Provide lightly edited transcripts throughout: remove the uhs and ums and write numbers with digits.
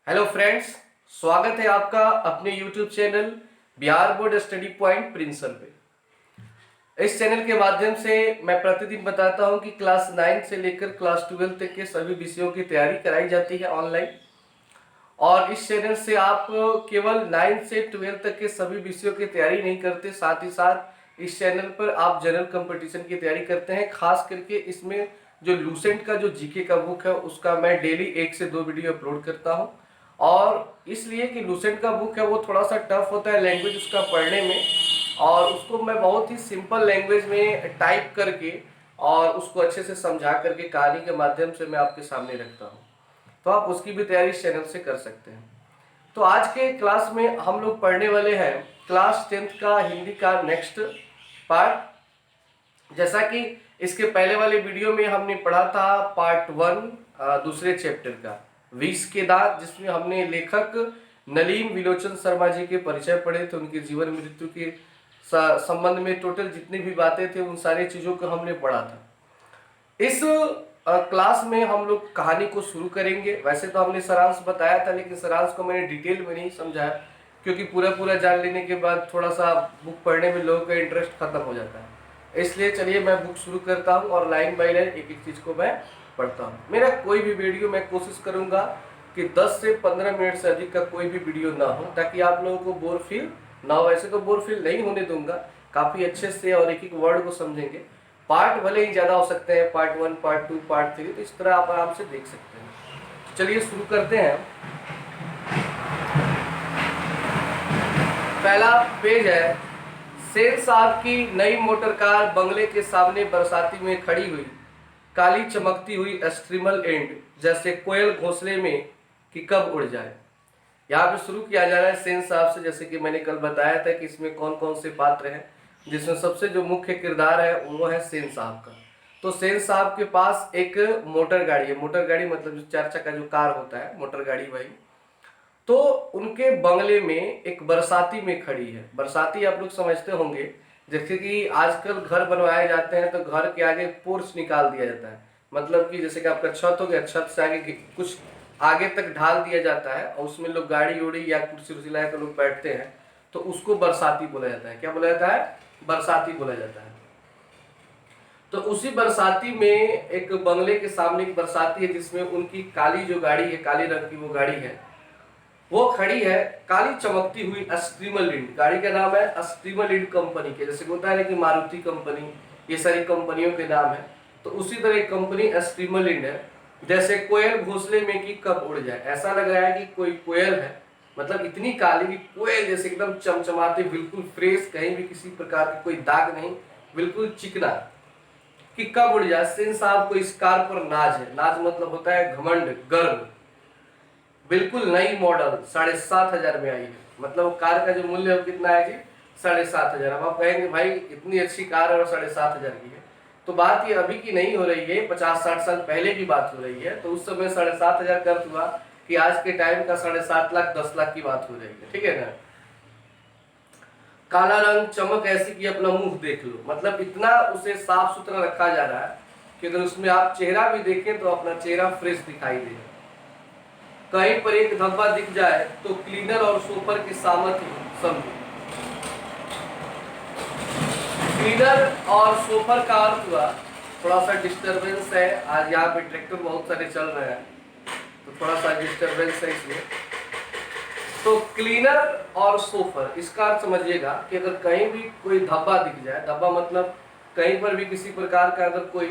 Hello friends, स्वागत है आपका अपने YouTube channel Bihar board study point प्रिंसल पे। इस चैनल के माध्यम से मैं प्रतिदिन बताता हूं कि क्लास 9 से लेकर क्लास 12 तक के सभी विषयों की तैयारी कराई जाती है ऑनलाइन। और इस चैनल से आप केवल 9 से 12 तक के सभी विषयों की तैयारी नहीं करते, साथ ही साथ इस चैनल पर आप जनरल कंपटीशन की तैयारी करते हैं। खास करके इसमें जो लूसेंट का जो जीके का बुक है उसका मैं डेली 1 से 2 वीडियो अपलोड करता हूं। और इसलिए कि लूसेंट का बुक है वो थोड़ा सा टफ होता है लैंग्वेज उसका पढ़ने में, और उसको मैं बहुत ही सिंपल लैंग्वेज में टाइप करके और उसको अच्छे से समझा करके कहानी के माध्यम से मैं आपके सामने रखता हूँ। तो आप उसकी भी तैयारी इस चैनल से कर सकते हैं। तो आज के क्लास में हम लोग पढ़ने वाले हैं क्लास 10th का हिंदी का नेक्स्ट पार्ट। जैसा कि इसके पहले वाले वीडियो में हमने पढ़ा था पार्ट 1 दूसरे चैप्टर का विष के दांत, जिसमें हमने लेखक नलिन विलोचन शर्मा जी के परिचय पढ़े थे, उनके जीवन मृत्यु के संबंध में टोटल जितनी भी बातें थे उन सारी चीजों को हमने पढ़ा था। इस क्लास में हम लोग कहानी को शुरू करेंगे। वैसे तो हमने सारांश बताया था, लेकिन सारांश को मैंने डिटेल में नहीं समझाया, क्योंकि पूरा पूरा जान लेने के बाद थोड़ा सा बुक पढ़ने में लोगों का इंटरेस्ट खत्म हो जाता है। इसलिए चलिए मैं बुक शुरू करता हूँ और लाइन बाय लाइन एक एक चीज को मैं पढ़ता हूँ। मेरा कोई भी वीडियो मैं कोशिश करूंगा कि 10 से 15 मिनट से अधिक का कोई भी वीडियो ना हो, ताकि आप लोगों को बोर फील ना हो। वैसे तो बोर फील नहीं होने दूंगा, काफी अच्छे से और एक एक वर्ड को समझेंगे। पार्ट भले ही ज्यादा हो सकते हैं, पार्ट 1, पार्ट 2, पार्ट 3, तो इस तरह आप आराम से देख सकते हैं। चलिए शुरू करते हैं। पहला पेज है, सेन साहब की नई मोटर कार बंगले के सामने बरसाती में खड़ी हुई, काली चमकती हुई स्ट्रीमल एंड जैसे कोयल घोंसले में कि कब उड़ जाए। यहाँ पे शुरू किया जा रहा है सेन साहब से। जैसे कि मैंने कल बताया था कि इसमें कौन कौन से पात्र हैं, जिसमें सबसे जो मुख्य किरदार है वो है सेन साहब का। तो सेन साहब के पास एक मोटर गाड़ी है। मोटर गाड़ी मतलब जो 4 चक्का जो कार होता है, मोटर गाड़ी वही। तो उनके बंगले में एक बरसाती में खड़ी है। बरसाती आप लोग समझते होंगे, जैसे कि आजकल घर बनवाए जाते हैं तो घर के आगे पोर्च निकाल दिया जाता है। मतलब कि जैसे कि आपका छत हो गया, छत से आगे कुछ आगे तक ढाल दिया जाता है और उसमें लोग गाड़ी उड़ी या कुर्सी उर्सी लगा कर लोग बैठते हैं, तो उसको बरसाती बोला जाता है। क्या बोला जाता है? बरसाती बोला जाता है। तो उसी बरसाती में एक बंगले के सामने एक बरसाती है, जिसमें उनकी काली जो गाड़ी है, काली रंग की वो गाड़ी है, वो खड़ी है काली चमकती हुई स्ट्रीमल इंड। गाड़ी का नाम है स्ट्रीमल इंड कंपनी के। जैसे होता है ना कि मारुति कंपनी, ये सारी कंपनियों के नाम है, तो उसी तरह एक कंपनी स्ट्रीमल इंड है। जैसे कोयल घोंसले में कि कब उड़ जाए, ऐसा लग रहा है कि कोई कोयल है, मतलब इतनी काली कि कोयल जैसे एकदम चमचमाते, बिल्कुल फ्रेश, कहीं भी किसी प्रकार की कोई दाग नहीं, बिल्कुल चिकना, कि कब उड़ जाए। सेन साहब को इस कार पर नाज है। नाज मतलब होता है घमंड, गर्व। बिल्कुल नई मॉडल 7,500 में आई है। मतलब कार का जो मूल्य है कितना है जी? 7,500। अब आप कहेंगे भाई इतनी अच्छी कार है और 7,500 की है, तो बात ये अभी की नहीं हो रही है, 50-60 साल पहले की बात हो रही है। तो उस समय 7,500 का अर्थ हुआ कि आज के टाइम का 7.5 लाख 10 लाख की बात हो रही है, ठीक है ना। काला रंग, चमक ऐसी कि अपना मुंह देख लो, मतलब इतना उसे साफ सुथरा रखा जा रहा है कि अगर उसमें आप चेहरा भी देखें तो अपना चेहरा फ्रेश दिखाई दे। कहीं पर एक धब्बा दिख जाए तो क्लीनर और सोपर के सामर्थ्य समझो। क्लीनर और सोपर का अर्थ हुआ, थोड़ा सा डिस्टरबेंस है आज, यहाँ पे ट्रैक्टर बहुत सारे चल रहे हैं तो थोड़ा सा डिस्टरबेंस है इसमें। तो क्लीनर और सोफर, इसका अर्थ समझिएगा कि अगर कहीं भी कोई धब्बा दिख जाए, धब्बा मतलब कहीं पर भी किसी प्रकार का अगर कोई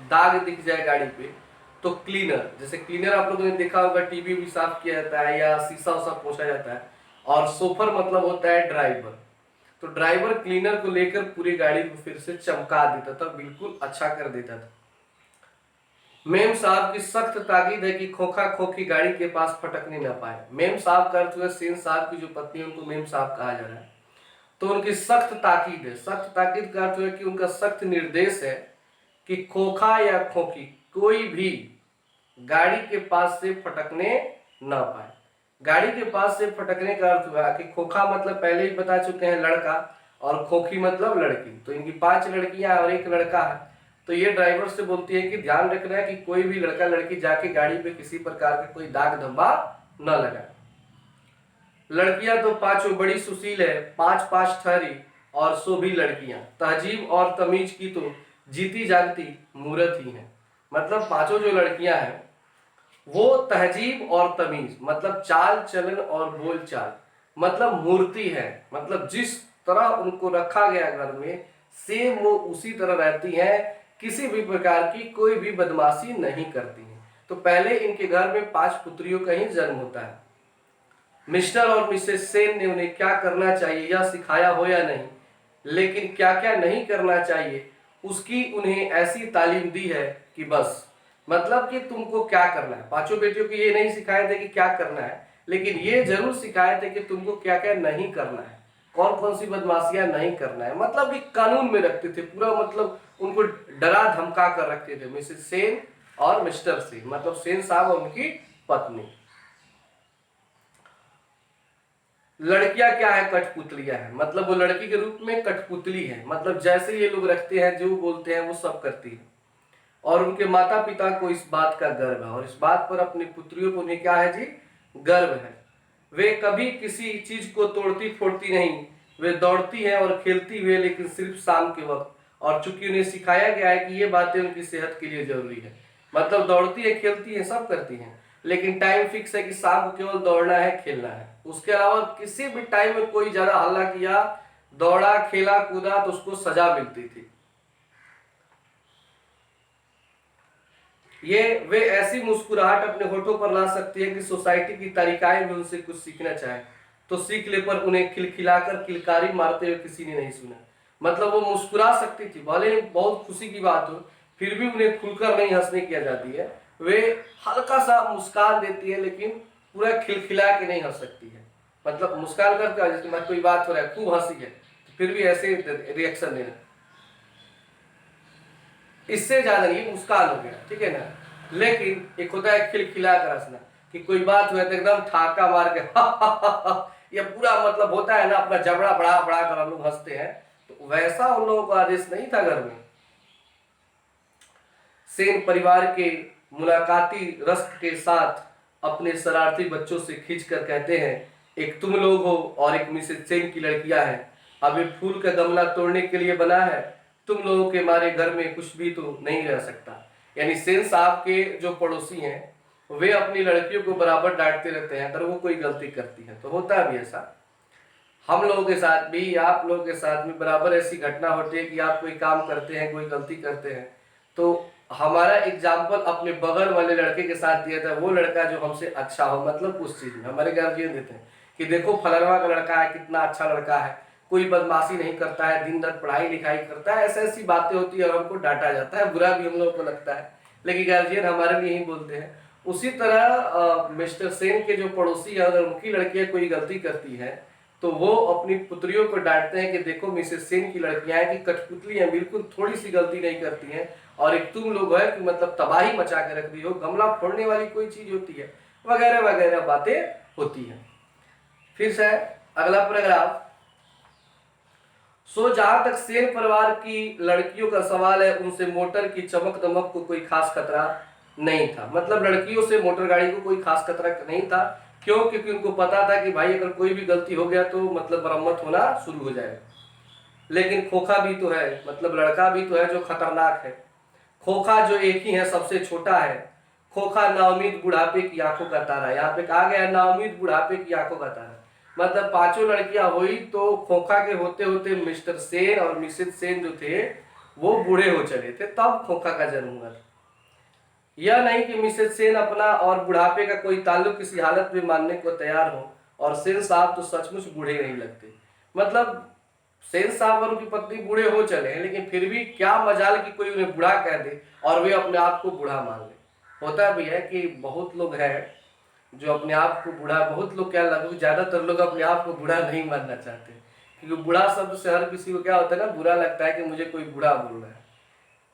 दाग दिख जाए गाड़ी पे, तो क्लीनर, जैसे क्लीनर आप लोगों ने देखा होगा टीवी भी साफ किया जाता है या शीशा उसा पोछा जाता है। और सोफर मतलब होता है ड्राइवर। तो ड्राइवर क्लीनर को लेकर पूरी गाड़ी को फिर से चमका देता था, बिल्कुल अच्छा कर देता था। मेम साहब की सख्त ताकीद है कि खोखा खोखी गाड़ी के पास फटकने न पाए। मेम साहब का अर्थ हुआ सेन साहब की जो पत्नी, उनको मेम साहब कहा जा रहा है। तो उनकी सख्त ताकीद है। सख्त ताकीद का अर्थ है कि उनका सख्त निर्देश है कि खोखा या खोखी कोई भी गाड़ी के पास से फटकने न पाए। गाड़ी के पास से फटकने का अर्थ हुआ कि खोखा मतलब पहले ही बता चुके हैं लड़का, और खोखी मतलब लड़की। तो इनकी 5 लड़कियां और 1 लड़का है। तो ये ड्राइवर से बोलती है कि ध्यान रखना है कि कोई भी लड़का लड़की जाके गाड़ी पे किसी प्रकार का कोई दाग धब्बा न लगाए। लड़कियां तो पांचों बड़ी सुशील है, पांच पांच ठहरी और सो भी लड़कियां, तहजीब और तमीज की तो जीती जागती मूरत ही है। मतलब पांचों जो लड़कियां हैं वो तहजीब और तमीज मतलब चाल चलन और बोल चाल मतलब मूर्ति है। मतलब जिस तरह उनको रखा गया घर में सेम वो उसी तरह रहती हैं, किसी भी प्रकार की कोई भी बदमाशी नहीं करती हैं। तो पहले इनके घर में पांच पुत्रियों का ही जन्म होता है। मिस्टर और मिसेस सेन ने उन्हें क्या करना चाहिए यह सिखाया हो या नहीं, लेकिन क्या क्या नहीं करना चाहिए उसकी उन्हें ऐसी तालीम दी है कि बस। मतलब कि तुमको क्या करना है, पांचों बेटियों को ये नहीं सिखाए थे कि क्या करना है, लेकिन ये जरूर सिखाए थे कि तुमको क्या क्या नहीं करना है, कौन कौन सी बदमाशियां नहीं करना है। मतलब कि कानून में रखते थे पूरा, मतलब उनको डरा धमका कर रखते थे मिसेस सेन और मिस्टर सेन, मतलब सेन साहब और उनकी पत्नी। लड़कियां क्या है, कठपुतलियां है, मतलब वो लड़की के रूप में कठपुतली है, मतलब जैसे ये लोग रखते हैं जो बोलते हैं वो सब करती है। और उनके माता पिता को इस बात का गर्व है और इस बात पर अपनी पुत्रियों को उन्हें क्या है जी, गर्व है। वे कभी किसी चीज को तोड़ती फोड़ती नहीं, वे दौड़ती हैं और खेलती हुए, लेकिन सिर्फ शाम के वक्त। और चूंकि उन्हें सिखाया गया है कि ये बातें उनकी सेहत के लिए जरूरी है, मतलब दौड़ती है खेलती है सब करती हैं, लेकिन टाइम फिक्स है कि शाम को केवल दौड़ना है खेलना है। उसके अलावा किसी भी टाइम में कोई ज्यादा हल्ला किया, दौड़ा खेला कूदा तो उसको सजा मिलती थी। ये वे ऐसी मुस्कुराहट अपने होठों पर ला सकती है कि सोसाइटी की तारिकाएं भी उनसे कुछ सीखना चाहे तो सीख ले, पर उन्हें खिलखिलाकर किलकारी मारते हुए किसी ने नहीं सुना। मतलब वो मुस्कुरा सकती थी, भले ही बहुत खुशी की बात हो, फिर भी उन्हें खुलकर नहीं हंसने की आजादी है। वे हल्का सा मुस्कान देती है लेकिन पूरा खिलखिला के नहीं हंस सकती है। मतलब मुस्कान करके जैसे मैं कोई बात हो रहा है खूब हंसी है तो फिर भी ऐसे रिएक्शन देना, इससे ज्यादा नहीं मुस्कान हो गया, ठीक है ना। लेकिन एक होता है खिलखिला कर हंसना, कि कोई बात हुआ तो एकदम ठाका मार के ये पूरा मतलब होता है ना अपना जबड़ा बढ़ा बढ़ा कर हम लोग हंसते हैं, तो वैसा उन लोगों का आदेश नहीं था घर में। सेन परिवार के मुलाकाती रस्त के साथ अपने शरारती बच्चों से खींच कर कहते हैं, एक तुम लोग हो और एक मिसेस सेन की लड़कियां हैं। अब ये फूल का गमला तोड़ने के लिए बना है, तुम लोगों के हमारे घर में कुछ भी तो नहीं रह सकता। यानी सेन साहब के जो पड़ोसी हैं वे अपनी लड़कियों को बराबर डांटते रहते हैं अगर वो कोई गलती करती है, तो होता भी ऐसा। हम लोगों के साथ भी, आप लोगों के साथ भी बराबर ऐसी घटना होती है कि आप कोई काम करते हैं, कोई गलती करते हैं, तो हमारा एग्जाम्पल अपने बगल वाले लड़के के साथ दिया था, वो लड़का जो हमसे अच्छा हो, मतलब उस चीज में हमारे गार्जियन देते हैं कि देखो फलाना का लड़का है कितना अच्छा लड़का है, कोई बदमाशी नहीं करता है, दिन रात पढ़ाई लिखाई करता है, ऐसी ऐसी बातें होती है और हमको डांटा जाता है, बुरा भी हम लोगों को लगता है, लेकिन गार्जियन हमारे लिए ही बोलते हैं। उसी तरह मिस्टर सेन के जो पड़ोसी है अगर उनकी लड़कियां कोई गलती करती है तो वो अपनी पुत्रियों को डांटते हैं कि देखो मिसेस सेन की लड़कियां हैं कि कठपुतली हैं, बिल्कुल थोड़ी सी गलती नहीं करती हैं, और एक तुम लोग है कि मतलब तबाही मचा के रख दी हो, गमला फोड़ने वाली कोई चीज होती है, वगैरह वगैरह बातें होती हैं। फिर से अगला पैराग्राफ। सो जहां तक सेन परिवार की लड़कियों का सवाल है, उनसे मोटर की चमक दमक को कोई खास खतरा नहीं था। मतलब लड़कियों से मोटर गाड़ी को कोई खास खतरा नहीं था, क्यों? क्योंकि उनको पता था कि भाई अगर कोई भी गलती हो गया तो मतलब मरम्मत होना शुरू हो जाएगा। लेकिन खोखा भी तो है, मतलब लड़का भी तो है जो खतरनाक है। खोखा जो एक ही है, सबसे छोटा है। खोखा नाउमीद बुढ़ापे की आंखों का तारा, यहाँ पे कहा गया नाउमीद बुढ़ापे की आंखों का तारा। मतलब पांचों लड़कियां हुई तो खोखा के होते होते मिस्टर सेन और मिसेस सेन जो थे वो बूढ़े हो चले थे, तब खोखा का जन्म हुआ था। यह नहीं कि मिसेस सेन अपना और बुढ़ापे का कोई ताल्लुक किसी हालत में मानने को तैयार हो, और सेन साहब तो सचमुच बूढ़े नहीं लगते। मतलब सेन साहब और उनकी पत्नी बूढ़े हो चले हैं, लेकिन फिर भी क्या मजाल कि कोई उन्हें बूढ़ा कह दे और वे अपने आप को बूढ़ा मान ले। होता भी है कि बहुत लोग हैं जो अपने आप को बूढ़ा, बहुत लोग क्या लगभग ज्यादातर लोग अपने आप को बूढ़ा नहीं मानना चाहते, क्योंकि बूढ़ा शब्द से हर किसी को क्या होता है ना, बुरा लगता है कि मुझे कोई बूढ़ा बोल रहा है।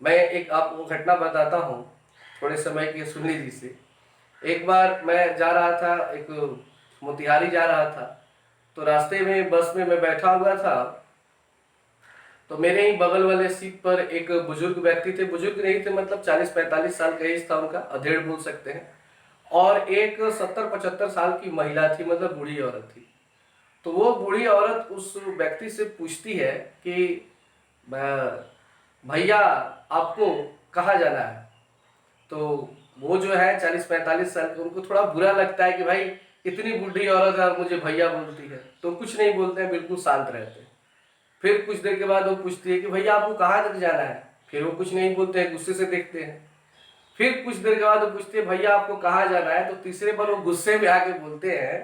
मैं एक आपको घटना बताता हूँ, थोड़े समय की सुन लीजिए इसे। एक बार मैं जा रहा था, एक मोतिहारी जा रहा था, तो रास्ते में बस में मैं बैठा हुआ था, तो मेरे ही बगल वाले सीट पर एक बुजुर्ग व्यक्ति थे, बुजुर्ग नहीं थे मतलब 40-45 साल का एज था उनका, अधेड़ बोल सकते हैं। और एक 70-75 साल की महिला थी, मतलब बूढ़ी औरत थी। तो वो बूढ़ी औरत उस व्यक्ति से पूछती है कि भैया आपको कहाँ जाना है। तो वो जो है 40-45 साल के, उनको थोड़ा बुरा लगता है कि भाई इतनी बूढ़ी औरत है और मुझे भैया बोलती है, तो कुछ नहीं बोलते हैं, बिल्कुल शांत रहते हैं। फिर कुछ देर के बाद वो पूछती है कि भैया आपको कहाँ तक जाना है। फिर वो कुछ नहीं बोलते हैं, गुस्से से देखते हैं। फिर कुछ देर के बाद वो पूछते हैं भैया आपको कहाँ जाना है। तो तीसरे बार वो गुस्से में आके बोलते हैं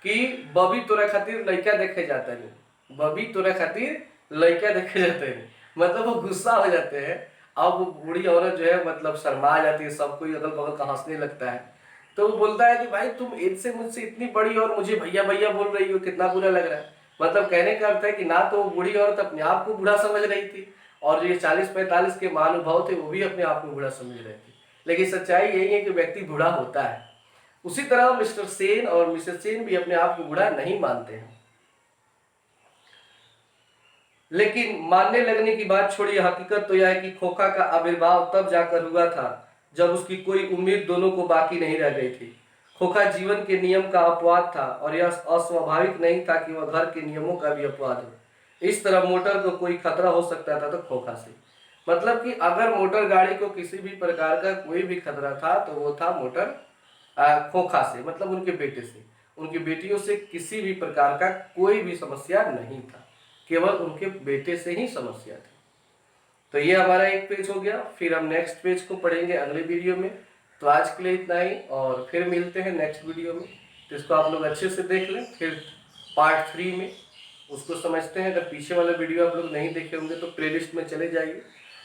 कि बबी तोरा खातिर लड़का देखे जाता नहीं, बबी तोरा खातिर लड़का देखे जाते नहीं। मतलब वो गुस्सा हो जाते हैं। अब वो बूढ़ी औरत जो है मतलब शर्मा जाती है, सब कोई अगल बगल का हंसने लगता है। तो वो बोलता है कि भाई तुम एज से मुझसे इतनी बड़ी और मुझे भैया भैया बोल रही हो, कितना बुरा लग रहा है। मतलब कहने का अर्थ है कि ना तो वो बूढ़ी औरत अपने आप को बूढ़ा समझ रही थी, और जो 40-45 के महानुभाव थे वो भी अपने आप को बूढ़ा समझ रहे थे। लेकिन सच्चाई यही है कि व्यक्ति बूढ़ा होता है। उसी तरह मिस्टर सेन और मिसेस सेन भी अपने आप को बूढ़ा नहीं मानते हैं। लेकिन मानने लगने की बात छोड़िए, हकीकत तो यह है कि खोखा का आविर्भाव तब जाकर हुआ था जब उसकी कोई उम्मीद दोनों को बाकी नहीं रह गई थी। खोखा जीवन के नियम का अपवाद था, और यह अस्वाभाविक नहीं था कि वह घर के नियमों का भी अपवाद हो। इस तरह मोटर को कोई खतरा हो सकता था तो खोखा से। मतलब कि अगर मोटर गाड़ी को किसी भी प्रकार का कोई भी खतरा था तो वो था मोटर खोखा से, मतलब उनके बेटे से। उनकी बेटियों से किसी भी प्रकार का कोई भी समस्या नहीं था, केवल उनके बेटे से ही समस्या थी। तो ये हमारा एक पेज हो गया। फिर हम नेक्स्ट पेज को पढ़ेंगे अगले वीडियो में। तो आज के लिए इतना ही, और फिर मिलते हैं नेक्स्ट वीडियो में। तो इसको आप लोग अच्छे से देख लें, फिर पार्ट 3 में उसको समझते हैं। अगर पीछे वाला वीडियो आप लोग नहीं देखे होंगे तो प्लेलिस्ट में चले जाइए,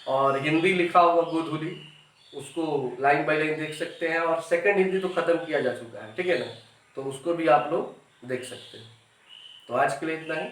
और हिंदी लिखा हुआ गोधुली उसको लाइन बाय लाइन देख सकते हैं। और सेकंड हिंदी तो खत्म किया जा चुका है, ठीक है ना, तो उसको भी आप लोग देख सकते हैं। तो आज के लिए इतना ही।